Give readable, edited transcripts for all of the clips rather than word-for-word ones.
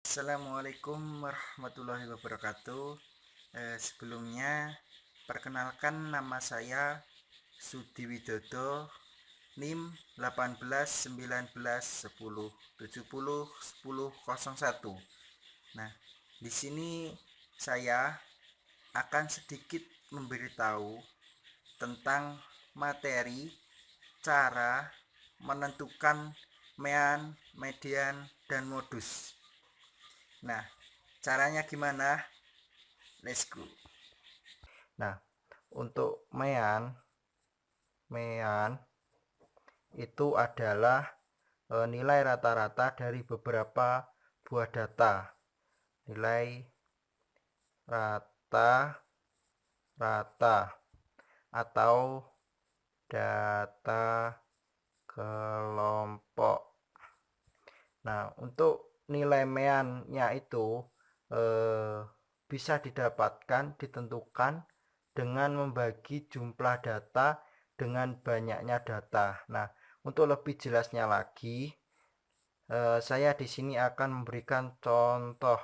Assalamualaikum warahmatullahi wabarakatuh. Sebelumnya, perkenalkan nama saya Sudi Widodo, NIM 18 19 10 70 10 01. Nah, di sini saya akan sedikit memberitahu tentang materi cara menentukan mean, median, dan modus. Nah, caranya gimana? Let's go. Nah, untuk mean itu adalah nilai rata-rata dari beberapa buah data. Nilai rata-rata atau data kelompok. Nah, untuk nilai meannya itu bisa ditentukan dengan membagi jumlah data dengan banyaknya data. Nah, untuk lebih jelasnya lagi, saya di sini akan memberikan contoh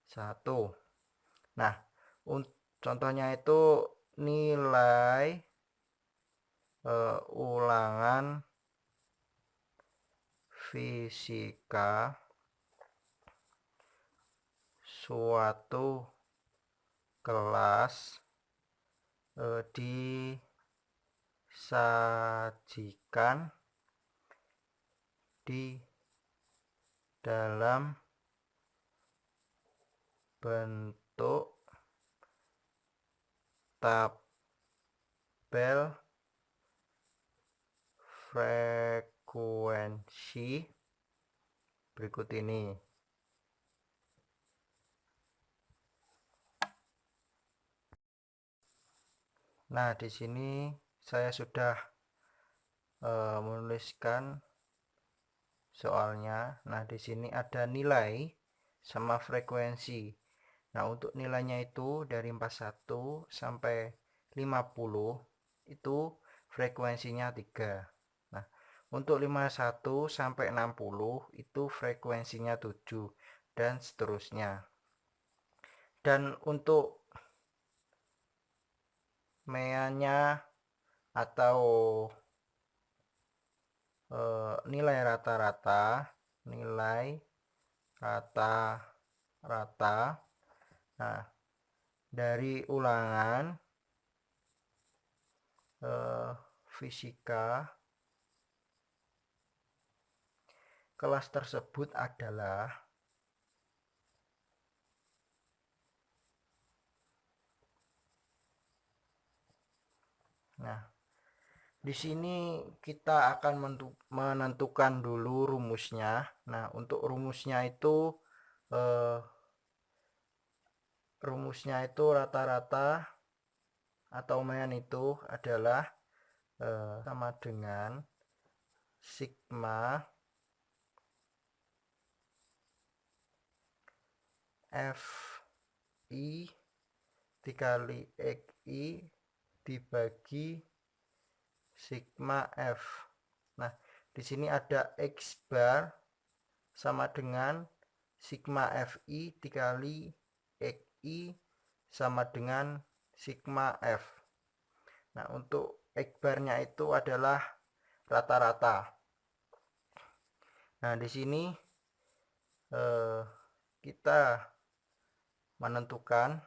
satu. Nah, contohnya itu nilai ulangan fisika suatu kelas disajikan di dalam bentuk tabel frekuensi berikut ini. Nah, di sini saya sudah menuliskan soalnya. Nah, di sini ada nilai sama frekuensi. Nah, untuk nilainya itu dari 41 sampai 50 itu frekuensinya 3. Nah, untuk 51 sampai 60 itu frekuensinya 7 dan seterusnya. Dan untuk meannya atau nilai rata-rata nah, dari ulangan fisika kelas tersebut adalah di sini kita akan menentukan dulu rumusnya. Nah, untuk rumusnya itu rata-rata atau mean itu adalah sama dengan sigma Fi dikali Xi dibagi sigma F. Nah, di sini ada X bar sama dengan sigma Fi dikali Xi sama dengan sigma F. Nah, untuk X barnya itu adalah rata-rata. Nah, di sini kita menentukan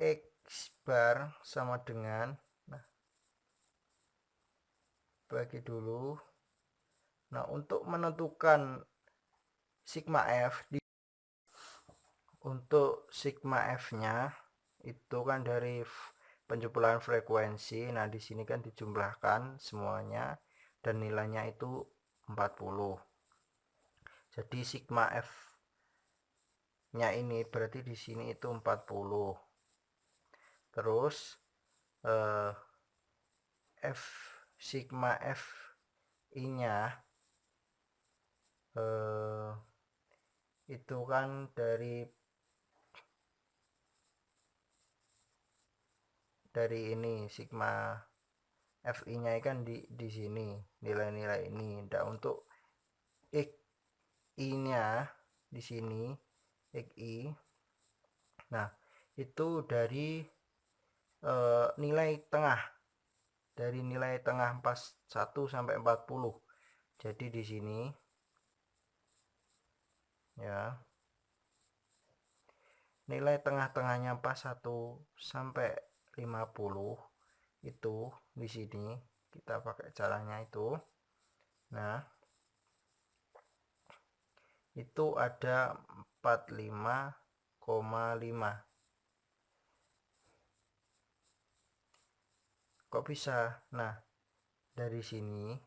X bar sama dengan, bagi dulu. Nah, untuk menentukan sigma F, untuk sigma F-nya itu kan dari penjumlahan frekuensi. Nah, di sini kan dijumlahkan semuanya dan nilainya itu 40. Jadi sigma F-nya ini berarti di sini itu 40. Terus sigma Fi-nya itu kan dari ini sigma Fi-nya kan di sini nilai-nilai ini. Nah, untuk X I-nya di sini XI. Nah, itu dari nilai tengah. Dari nilai tengah 41 sampai 40. Jadi di sini ya, nilai tengah-tengahnya 41 sampai 50 itu di sini kita pakai caranya itu. Nah, itu ada 45,5. Kok bisa? Nah, dari sini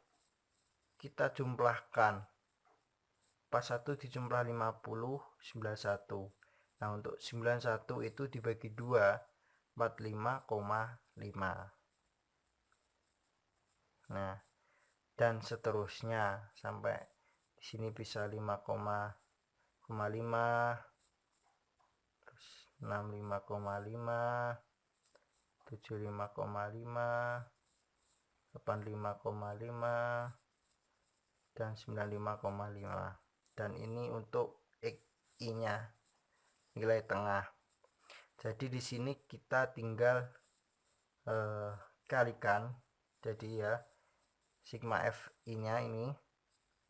kita jumlahkan 41 dijumlah 50, 91. Nah, untuk 91 itu dibagi 2, 45,5. Nah, dan seterusnya sampai di sini bisa 5,5, terus 65,5, 75,5, 85,5, dan 95,5. Dan ini untuk XI-nya, nilai tengah. Jadi di sini kita tinggal kalikan. Jadi ya, sigma FI-nya ini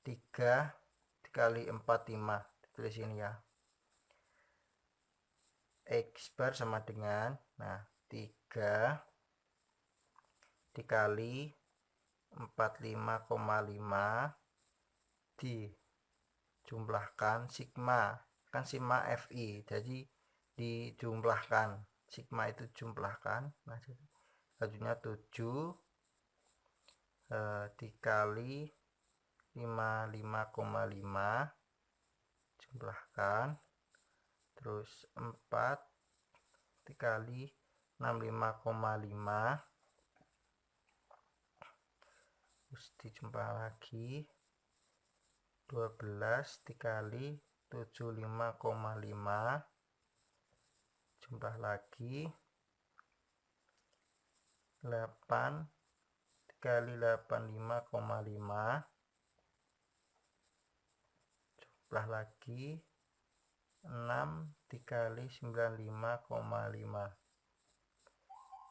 3 dikali 45, ditulis ini ya. X bar sama dengan, nah, 3 dikali 45,5 dijumlahkan sigma, kan sigma FI, jadi dijumlahkan, sigma itu jumlahkan. Nah, hasilnya 7 dikali 55,5 jumlahkan, terus 4 dikali 65,5, terus dijumlah lagi 12 dikali 75,5, jumlah lagi 8 dikali 85,5, jumlah lagi 6 dikali 95,5,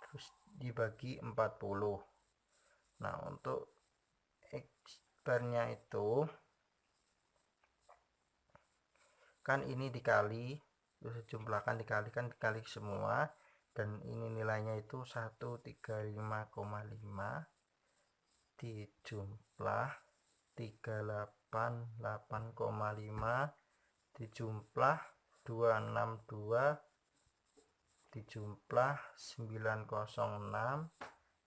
terus dibagi 40. Nah, untuk X barnya itu kan ini dikali, terus jumlahkan dikalikan, dikali semua, dan ini nilainya itu 135,5 dijumlah 388,5 dijumlah 262 dijumlah 906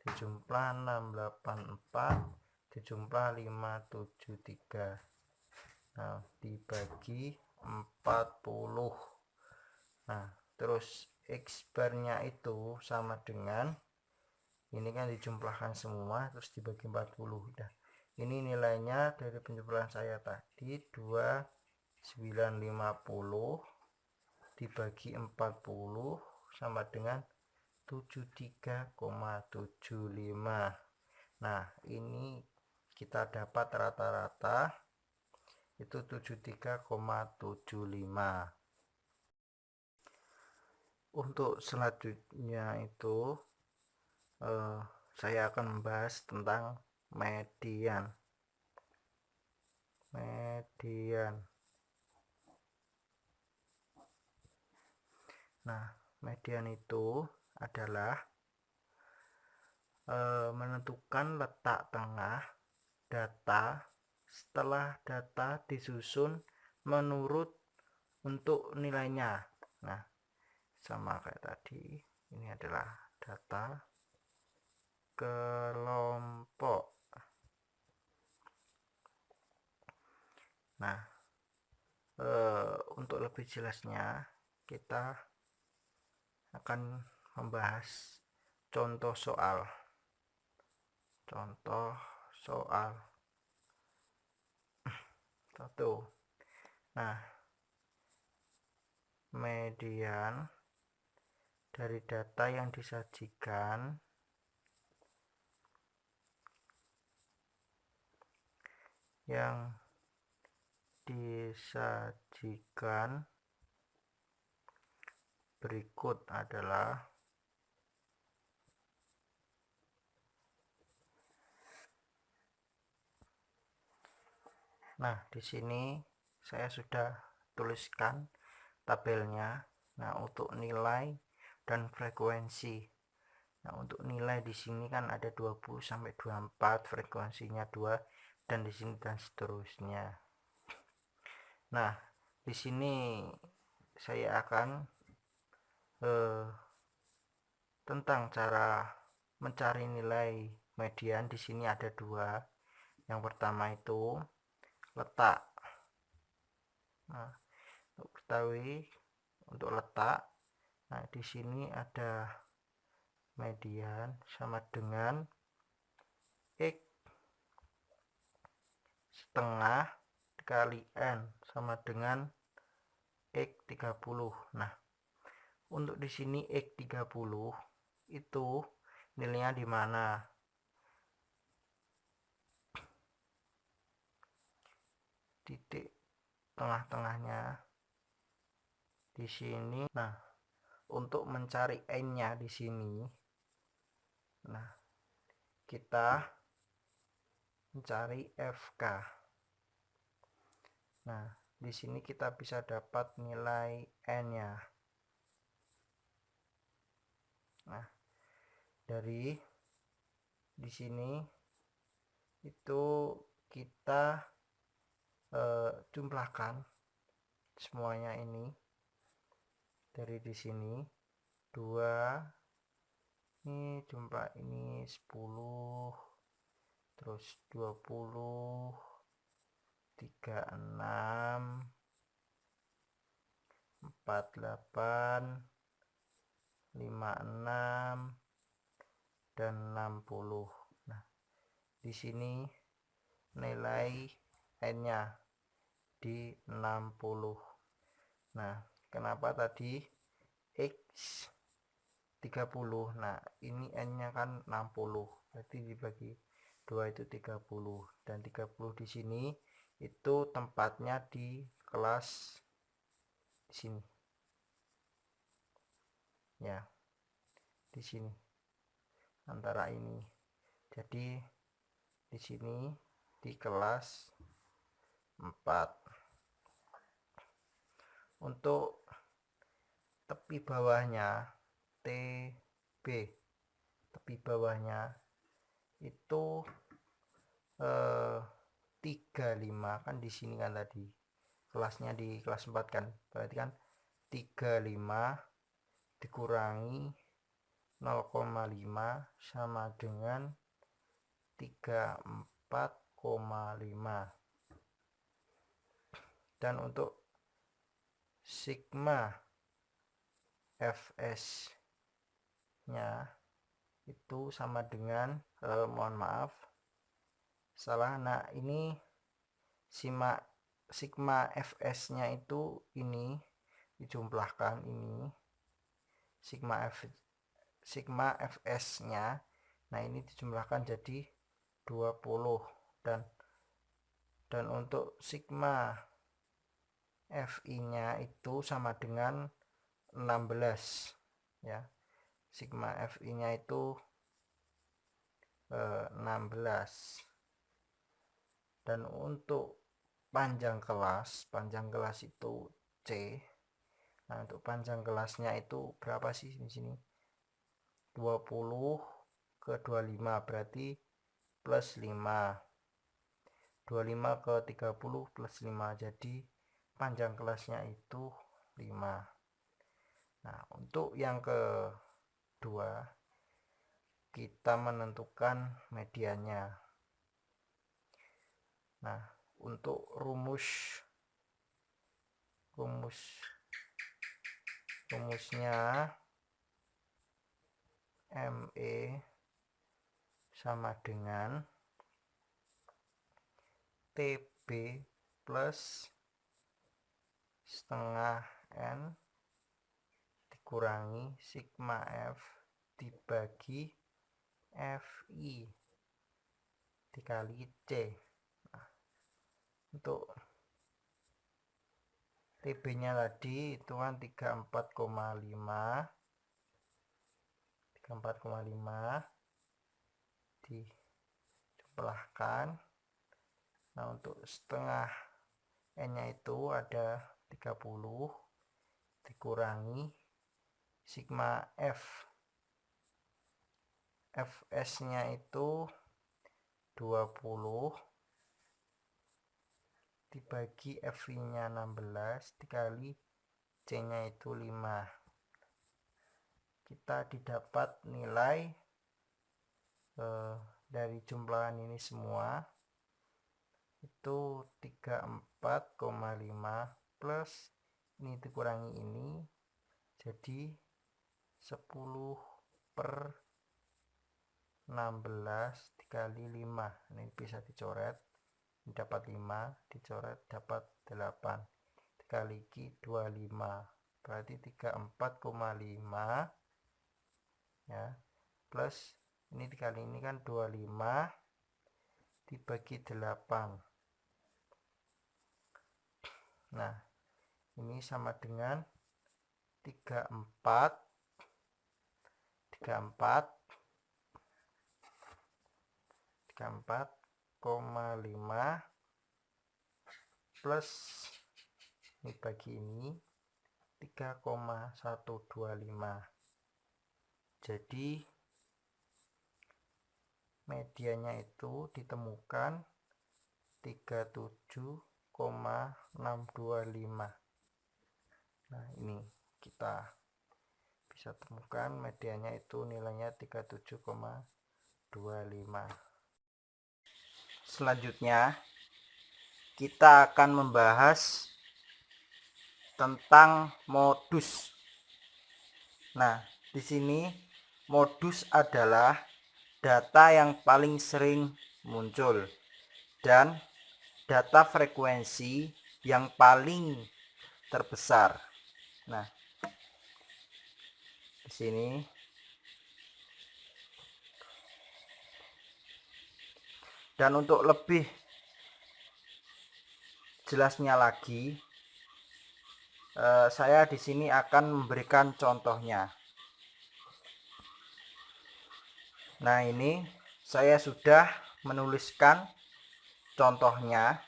dijumlah 684 dijumlah 573. Nah, dibagi 40. Nah, terus X barnya itu sama dengan ini kan dijumlahkan semua terus dibagi 40. Nah, ini nilainya dari penjumlahan saya tadi 2950 dibagi 40 sama dengan 73,75. Nah, ini kita dapat rata-rata itu 73,75. Untuk selanjutnya itu saya akan membahas tentang median. Nah, median itu adalah menentukan letak tengah data setelah data disusun menurut untuk nilainya. Nah, sama kayak tadi, ini adalah data kelompok. Nah, untuk lebih jelasnya kita akan membahas contoh soal. Satu. Nah, median dari data yang disajikan disajikan berikut adalah di sini saya sudah tuliskan tabelnya. Nah, untuk nilai dan frekuensi. Nah, untuk nilai di sini kan ada 20 sampai 24, frekuensinya 2 dan di sini dan seterusnya. Nah, di sini saya akan tentang cara mencari nilai median. Di sini ada dua. Yang pertama itu letak. Nah, untuk ketahui untuk letak, nah di sini ada median sama dengan X setengah dikali N sama dengan X 30. Nah, untuk di sini X 30 itu nilainya di mana? Titik tengah-tengahnya di sini. Nah, untuk mencari N-nya di sini, nah kita mencari FK. Nah, di sini kita bisa dapat nilai N-nya. Nah, dari di sini itu kita jumlahkan semuanya ini. Dari di sini 2 ini jumlah ini 10, terus 20, 36, 48, 56 dan 60. Nah, di sini nilai N-nya di 60. Nah, kenapa tadi X 30? Nah, ini N-nya kan 60. Berarti dibagi 2 itu 30 dan 30 di sini itu tempatnya di kelas di sini. Ya. Di sini. Antara ini. Jadi di sini di kelas 4. Untuk tepi bawahnya TB, tepi bawahnya itu 35 kan di sini kan tadi kelasnya di kelas 4 kan, berarti kan 35 dikurangi 0,5 sama dengan 34,5. Dan untuk sigma Fs nya itu sama dengan mohon maaf salah. Nah, ini sigma Fs nya itu ini dijumlahkan, ini sigma Fs nya, nah ini dijumlahkan jadi 20 dan untuk sigma Fi nya itu sama dengan 16 ya. Sigma Fi nya itu 16. Dan untuk panjang kelas itu C. Nah, untuk panjang kelasnya itu berapa sih di sini? 20 ke 25 berarti plus 5. 25 ke 30 plus 5, jadi panjang kelasnya itu 5. Nah, untuk yang kedua kita menentukan mediannya. Nah, untuk rumusnya ME sama dengan TB plus setengah N dikurangi sigma F dibagi Fi dikali C. Nah, untuk TB-nya tadi itu kan 34,5 dijumlahkan. Nah, untuk setengah N-nya itu ada 30 dikurangi sigma F. Fs-nya itu 20 dibagi Fv-nya 16 dikali C-nya itu 5. Kita didapat nilai dari jumlahan ini semua itu 34,5 plus ini dikurangi ini jadi 10/16 dikali 5. Ini bisa dicoret, dapat 5, dicoret dapat 8 dikali 25 berarti 34,5 ya, plus ini dikali ini kan 25 dibagi 8. Nah, ini sama dengan 34,5 plus ini bagi ini 3,125. Jadi medianya itu ditemukan 37,625. Nah, ini kita bisa temukan medianya itu nilainya 37,25. Selanjutnya kita akan membahas tentang modus. Nah, di sini modus adalah data yang paling sering muncul dan data frekuensi yang paling terbesar. Nah, di sini dan untuk lebih jelasnya lagi, saya di sini akan memberikan contohnya. Nah, ini saya sudah menuliskan contohnya.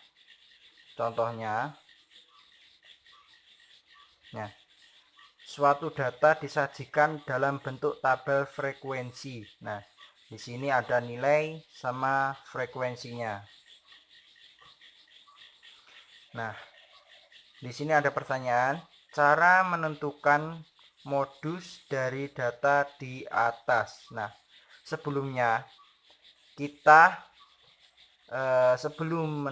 Nah, suatu data disajikan dalam bentuk tabel frekuensi. Nah, di sini ada nilai sama frekuensinya. Nah, di sini ada pertanyaan, cara menentukan modus dari data di atas. Nah, sebelumnya kita sebelum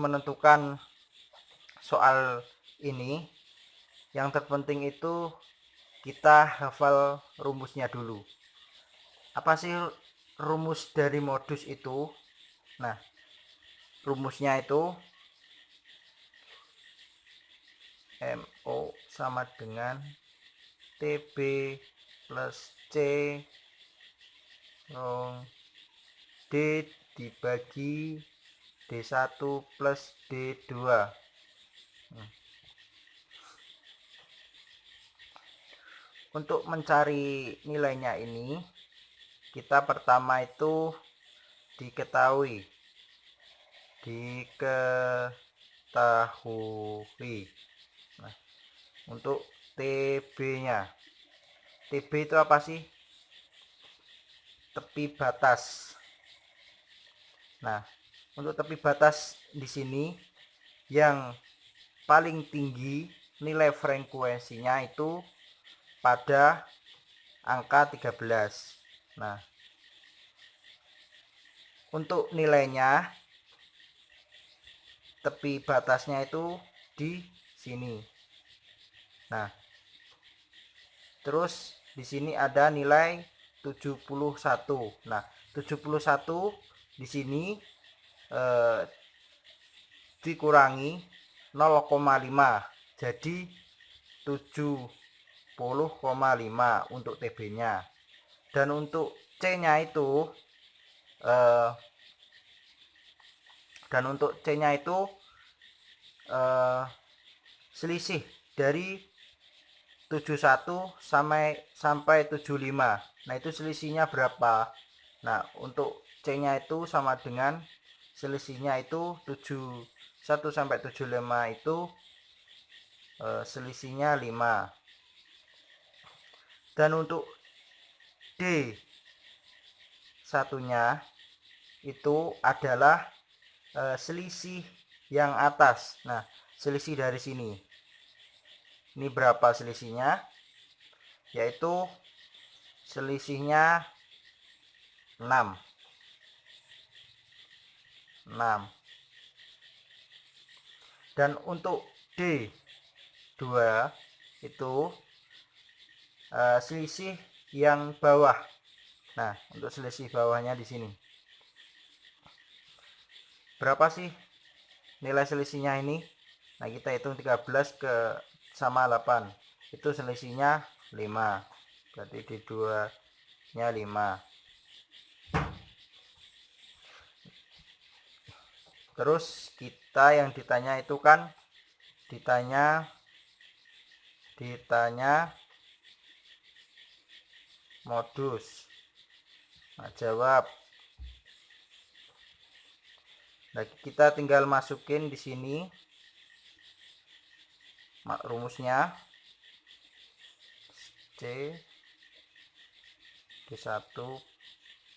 menentukan soal ini, yang terpenting itu kita hafal rumusnya dulu. Apa sih rumus dari modus itu? Nah, rumusnya itu MO sama dengan TB plus C D dibagi D1 plus D2. Untuk mencari nilainya ini, kita pertama itu diketahui. Nah, untuk TB-nya. TB itu apa sih? Tepi batas. Nah, untuk tepi batas di sini yang paling tinggi nilai frekuensinya itu pada angka 13. Nah, untuk nilainya tepi batasnya itu di sini. Nah, terus di sini ada nilai 71. Nah, 71 di sini dikurangi 0,5 jadi 70,5 untuk TB-nya. Dan untuk C-nya itu selisih dari 71 sampai 75. Nah, itu selisihnya berapa? Nah, untuk C-nya itu sama dengan selisihnya itu 71 sampai 75 itu selisihnya 5. Dan untuk D satunya itu adalah selisih yang atas. Nah, selisih dari sini. Ini berapa selisihnya? Yaitu selisihnya 6. Dan untuk D2 itu selisih yang bawah. Nah, untuk selisih bawahnya di sini. Berapa sih nilai selisihnya ini? Nah, kita hitung 13 sama 8. Itu selisihnya 5. Berarti D2-nya 5. Terus kita yang ditanya itu kan ditanya modus. Nah, jawab. Nah, kita tinggal masukin di sini rumusnya. C D1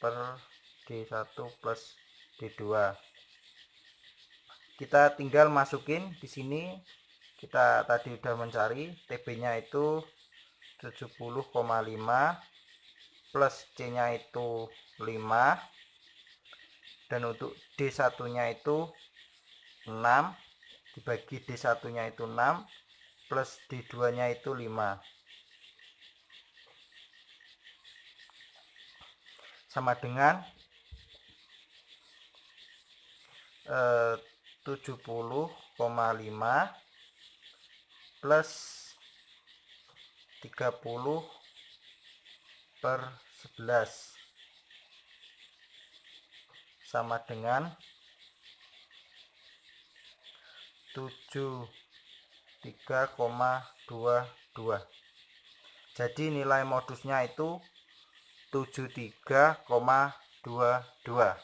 per D1 plus D2. Kita tinggal masukin di sini. Kita tadi udah mencari TB-nya itu 70,5 plus C-nya itu 5, dan untuk D1-nya itu 6 dibagi D1-nya itu 6 plus D2-nya itu 5 sama dengan 70,5 plus 30 per 11 sama dengan 73,22. Jadi nilai modusnya itu 73,22.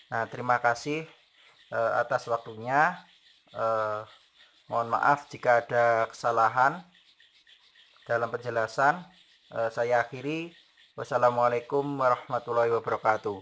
Nah, terima kasih atas waktunya. Mohon maaf jika ada kesalahan dalam penjelasan. Saya akhiri. Wassalamualaikum warahmatullahi wabarakatuh.